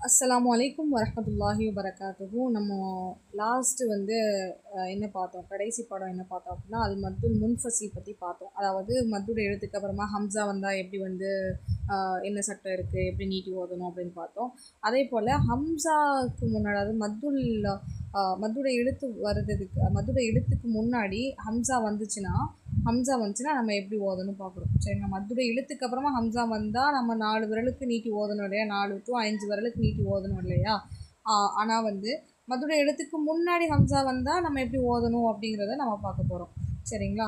அஸ்ஸலாமு அலைக்கும் வரஹ்மத்துல்லாஹி வபரகாத்துஹு. நம்ம லாஸ்ட்டு என்ன பார்த்தோம், கடைசி பாடம் என்ன பார்த்தோம் அப்படின்னா, அல் மத்துல் முன்ஃபசில் பற்றி பார்த்தோம். அதாவது மத்தோட எழுத்துக்கு அப்புறமா ஹம்சா வந்தால் எப்படி என்ன சட்டம் இருக்குது, எப்படி நீட்டி ஓதணும் அப்படின்னு பார்த்தோம். அதே போல் ஹம்சாவுக்கு முன்னாடி, அதாவது மத்தோட எழுத்து மத்தோட எழுத்துக்கு முன்னாடி ஹம்சா வந்துச்சுன்னா நம்ம எப்படி ஓதணும் பார்க்குறோம். சரிங்களா, மத்தோட எழுத்துக்கு அப்புறமா ஹம்சா வந்தால் நம்ம 4 விரலுக்கு நீட்டி ஓதணும் இல்லையா, 4 to 5 விரலுக்கு நீட்டி ஓதணும் இல்லையா. ஆனால் மத்தோட எழுத்துக்கு முன்னாடி ஹம்சா வந்தால் நம்ம எப்படி ஓதணும் அப்படிங்கிறத நம்ம பார்க்க போகிறோம். சரிங்களா,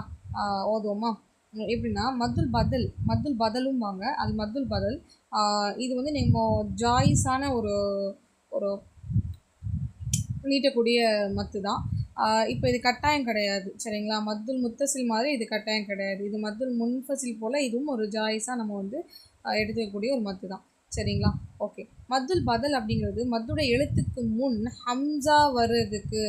ஓதுவோமா? எப்படின்னா மத்துல் பதலும் வாங்க. அது மத்துல் பதல். இது நம்ம ஜாயிஸான ஒரு நீட்டக்கூடிய மத்து தான். இப்போ இது கட்டாயம் கிடையாது. சரிங்களா, மத்துல் முத்தசில் மாதிரி இது கட்டாயம் கிடையாது. இது மத்துல் முன்ஃபசில் போல் இதுவும் ஒரு ஜாயிஸாக நம்ம எடுத்துக்கக்கூடிய ஒரு மத்து தான். சரிங்களா, ஓகே. மத்துல் பதல் அப்படிங்கிறது மத்தோட எழுத்துக்கு முன் ஹம்சா வர்றதுக்கு,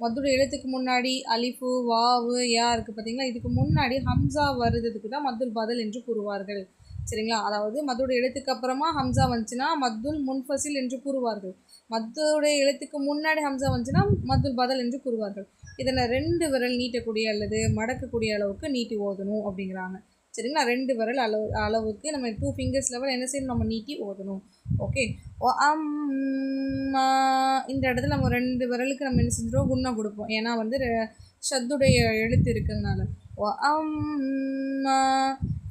மத்தோட எழுத்துக்கு முன்னாடி அலிஃபு வாவு யா இருக்குது பார்த்தீங்களா, இதுக்கு முன்னாடி ஹம்சா வருதுக்கு தான் மத்துல் பதல் என்று கூறுவார்கள். சரிங்களா, அதாவது மத்தோட எழுத்துக்கு அப்புறமா ஹம்சா வந்துச்சுன்னா மத்துல் முன்ஃபசில் என்று கூறுவார்கள். மத்தோட எழுத்துக்கு முன்னாடி ஹம்சா வந்துச்சுன்னா மத்துல் பதல் என்று கூறுவார்கள். இதில் 2 விரல் நீட்டக்கூடிய அல்லது மடக்கக்கூடிய அளவுக்கு நீட்டி ஓதணும் அப்படிங்கிறாங்க. சரிங்களா, 2 விரல் அளவுக்கு நம்ம 2 fingers லெவல் என்ன செய்யணும், நம்ம நீட்டி ஓதணும். ஓகே. இந்த இடத்துல நம்ம 2 விரலுக்கு நம்ம என்ன செஞ்சிடும், குண்ணா கொடுப்போம். ஏன்னா ஷத்துடைய எழுத்து இருக்கிறதுனால.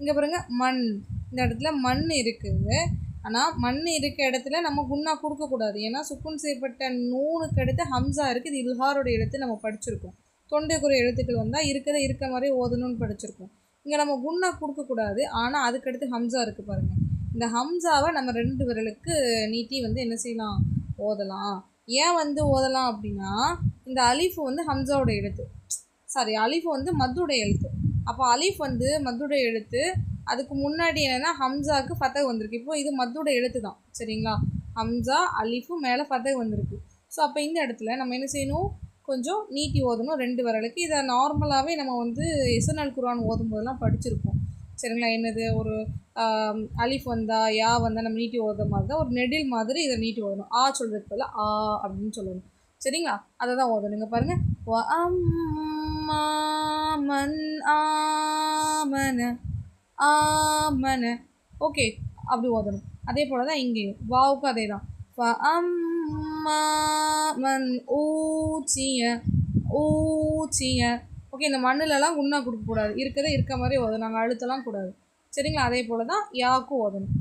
இங்கே பாருங்க, மண். இந்த இடத்துல மண் இருக்குது. ஆனால் மண் இருக்க இடத்துல நம்ம குண்ணா கொடுக்கக்கூடாது. ஏன்னா சுக்குன் செய்யப்பட்ட நூனுக்கு அடுத்து ஹம்சா இருக்குது. இது இல்ஹாரோட எழுத்து நம்ம படிச்சிருக்கோம். தொண்டைக்குரிய எழுத்துக்கள் வந்தால் இருக்க மாதிரி ஓதணும்னு படிச்சிருக்கோம். இங்கே நம்ம குண்ணா கொடுக்கக்கூடாது. ஆனால் அதுக்கடுத்து ஹம்சா இருக்குது பாருங்கள். இந்த ஹம்சாவை நம்ம 2 விரலுக்கு நீட்டி என்ன செய்யலாம், ஓதலாம். ஏன் ஓதலாம் அப்படின்னா, இந்த அலிஃப் ஹம்சாவோட எழுத்து, அலிஃப் மத்தோட எழுத்து. அப்போ அலிஃப் மத்தோட எழுத்து, அதுக்கு முன்னாடி என்னென்னா ஹம்சாவுக்கு ஃபத்தஹ் வந்திருக்கு. இப்போ இது மத்தோட எழுத்து தான். சரிங்களா, ஹம்சா அலிஃபு மேலே ஃபத்தஹ் வந்திருக்கு. ஸோ அப்போ இந்த இடத்துல நம்ம என்ன செய்யணும், கொஞ்சம் நீட்டி ஓதணும் 2 விரலுக்கு. இதை நார்மலாகவே நம்ம எஸ்என்எல் குர்ஆன் ஓதும் போதெல்லாம் படிச்சிருக்கோம். சரிங்களா, என்னது ஒரு அலிஃப் வந்தால் யா வந்தால் நம்ம நீட்டி ஓதுற மாதிரி தான், ஒரு நெடில் மாதிரி இதை நீட்டி ஓதணும். சொல்கிறதுக்கு பதில் ஆ அப்படின்னு சொல்லணும். சரிங்களா, அதை தான் ஓதணும். இங்கே பாருங்கள், மன் ஆமன. ஓகே, அப்படி ஓதணும். அதே போல் தான் இங்கேயும் வாவுக்கும் அதே தான். மன் ஊச்சிய. ஓகே, இந்த மண்ணிலலாம் குண்ணா கொடுக்கக்கூடாது. இருக்க மாதிரி ஓதணும். நாங்கள் அழுத்தலாம் கூடாது. சரிங்களா, அதே போல் தான் யாவுக்கும் ஓதணும்.